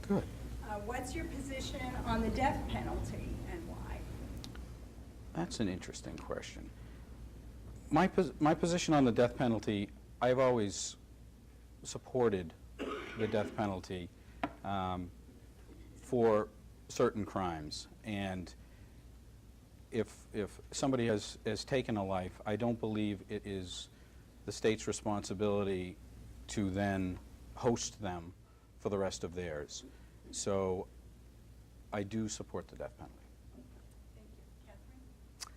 Good. What's your position on the death penalty and why? That's an interesting question. My position on the death penalty, I've always supported the death penalty for certain crimes. And if somebody has taken a life, I don't believe it is the state's responsibility to then host them for the rest of theirs. So I do support the death penalty. Thank you.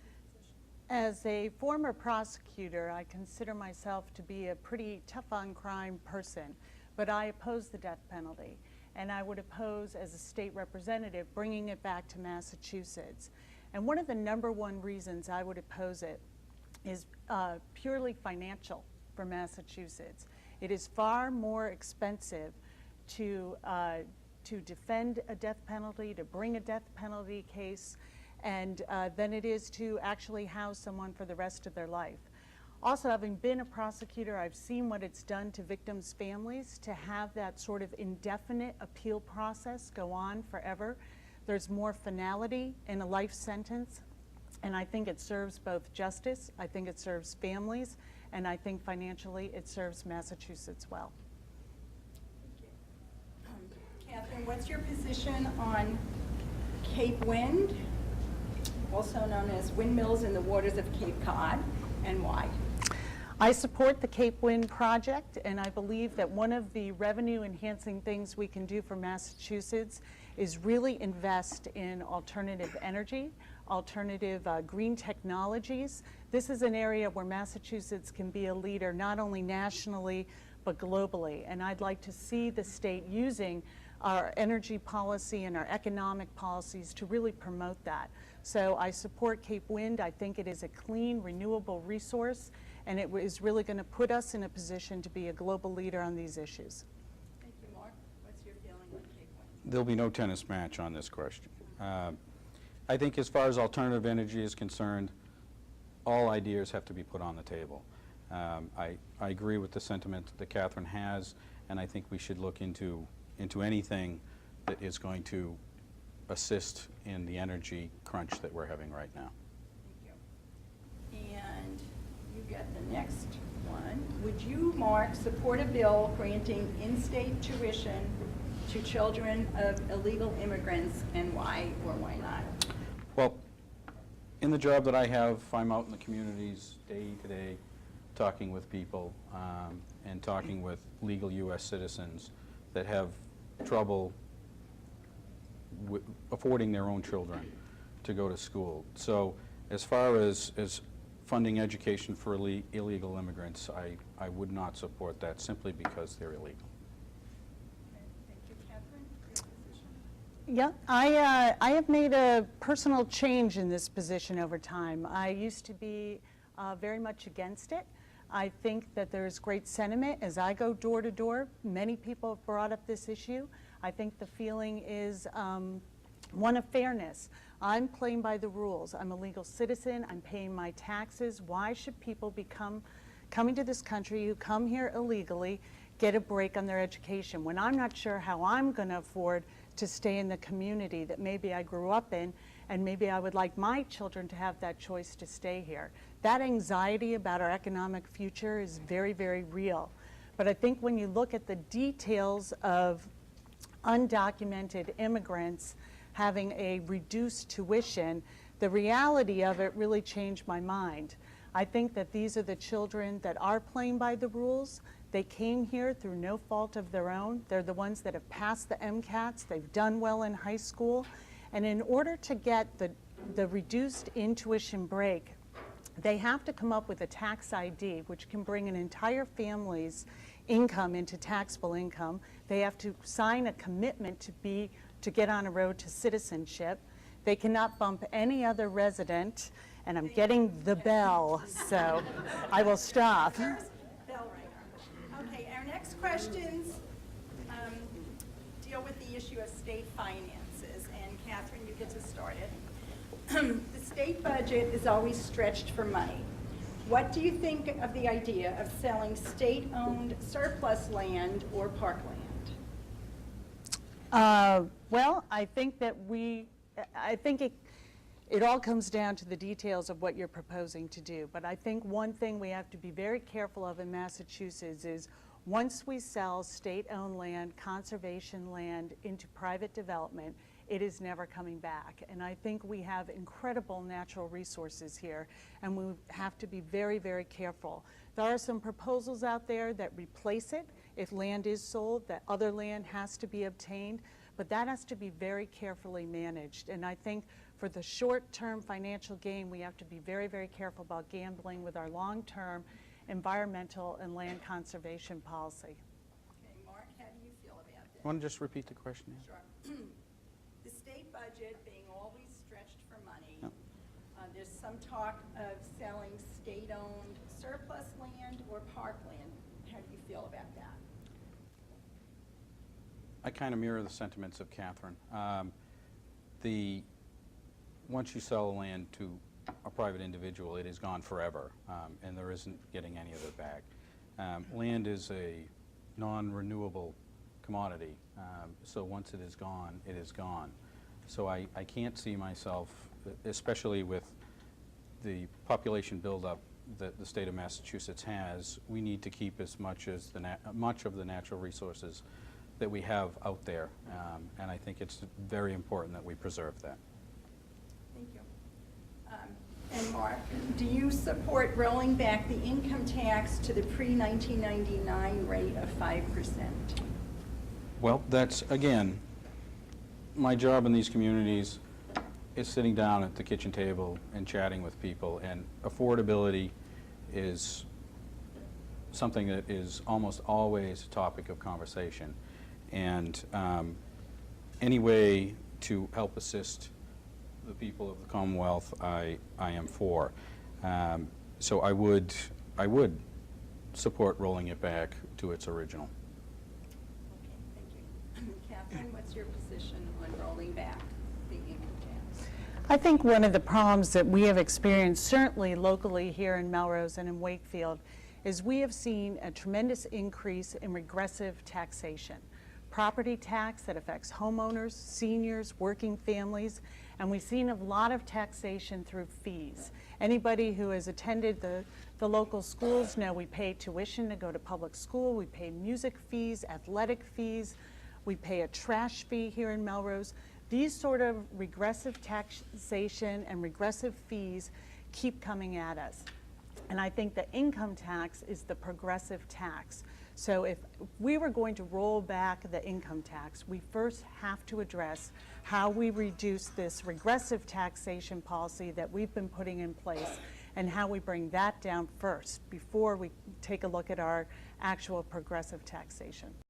Catherine? As a former prosecutor, I consider myself to be a pretty tough-on-crime person, but I oppose the death penalty. And I would oppose, as a state representative, bringing it back to Massachusetts. And one of the #1 reasons I would oppose it is purely financial for Massachusetts. It is far more expensive to defend a death penalty, to bring a death penalty case, and than it is to actually house someone for the rest of their life. Also, having been a prosecutor, I've seen what it's done to victims' families to have that sort of indefinite appeal process go on forever. There's more finality in a life sentence, and I think it serves both justice, I think it serves families, and I think financially it serves Massachusetts well. Thank you. Catherine, what's your position on Cape Wind, also known as windmills in the waters of Cape Cod, and why? I support the Cape Wind project, and I believe that one of the revenue-enhancing things we can do for Massachusetts is really invest in alternative energy, alternative green technologies. This is an area where Massachusetts can be a leader not only nationally but globally, and I'd like to see the state using our energy policy and our economic policies to really promote that. So I support Cape Wind. I think it is a clean, renewable resource, and it is really going to put us in a position to be a global leader on these issues. Thank you, Mark. What's your feeling on Cape Wind? There'll be no tennis match on this question. I think as far as alternative energy is concerned, all ideas have to be put on the table. I agree with the sentiment that Catherine has, and I think we should look into anything that is going to assist in the energy crunch that we're having right now. Thank you. And you get the next one. Would you, Mark, support a bill granting in-state tuition to children of illegal immigrants, and why or why not? Well, in the job that I have, I'm out in the communities day to day talking with people and talking with legal U.S. citizens that have trouble affording their own children to go to school. So as far as funding education for illegal immigrants, I would not support that simply because they're illegal. Okay. Thank you, Catherine. Your position? Yeah, I have made a personal change in this position over time. I used to be very much against it. I think that there's great sentiment as I go door to door. Many people have brought up this issue. I think the feeling is one of fairness. I'm playing by the rules. I'm a legal citizen. I'm paying my taxes. Why should people be coming to this country who come here illegally get a break on their education when I'm not sure how I'm going to afford to stay in the community that maybe I grew up in, and maybe I would like my children to have that choice to stay here. That anxiety about our economic future is very, very real. But I think when you look at the details of undocumented immigrants having a reduced tuition, the reality of it really changed my mind. I think that these are the children that are playing by the rules. They came here through no fault of their own. They're the ones that have passed the MCATs. They've done well in high school. And in order to get the reduced in-tuition break, they have to come up with a tax ID, which can bring an entire family's income into taxable income. They have to sign a commitment to get on a road to citizenship. They cannot bump any other resident, and I'm getting the bell, so I will stop. First, bell ringer. Okay, our next questions deal with the issue of state finances, and Catherine, you get to start it. The state budget is always stretched for money. What do you think of the idea of selling state-owned surplus land or parkland? Well, I think that it all comes down to the details of what you're proposing to do. But I think one thing we have to be very careful of in Massachusetts is once we sell state-owned land, conservation land into private development, it is never coming back. And I think we have incredible natural resources here, and we have to be very, very careful. There are some proposals out there that replace it. If land is sold, that other land has to be obtained, but that has to be very carefully managed. And I think for the short-term financial gain, we have to be very, very careful about gambling with our long-term environmental and land conservation policy. Okay, Mark, how do you feel about this? Want to just repeat the question? Sure. The state budget being always stretched for money, Yep. There's some talk of selling state-owned surplus land or parkland. How do you feel about that? I kind of mirror the sentiments of Catherine. Once you sell land to a private individual, it is gone forever, and there isn't getting any of it back. Land is a non-renewable commodity, so once it is gone, it is gone. So I can't see myself, especially with the population buildup that the state of Massachusetts has, we need to keep as much as much of the natural resources that we have out there, and I think it's very important that we preserve that. Thank you. And Mark, do you support rolling back the income tax to the pre-1999 rate of 5%? Well, that's, again, my job in these communities is sitting down at the kitchen table and chatting with people, and affordability is something that is almost always a topic of conversation. And any way to help assist the people of the Commonwealth, I am for. So I would support rolling it back to its original. Okay, thank you. Catherine, what's your position on rolling back the income tax? I think one of the problems that we have experienced, certainly locally here in Melrose and in Wakefield, is we have seen a tremendous increase in regressive taxation. Property tax that affects homeowners, seniors, working families, and we've seen a lot of taxation through fees. Anybody who has attended the local schools know we pay tuition to go to public school, we pay music fees, athletic fees, we pay a trash fee here in Melrose. These sort of regressive taxation and regressive fees keep coming at us. And I think the income tax is the progressive tax. So if we were going to roll back the income tax, we first have to address how we reduce this regressive taxation policy that we've been putting in place and how we bring that down first before we take a look at our actual progressive taxation.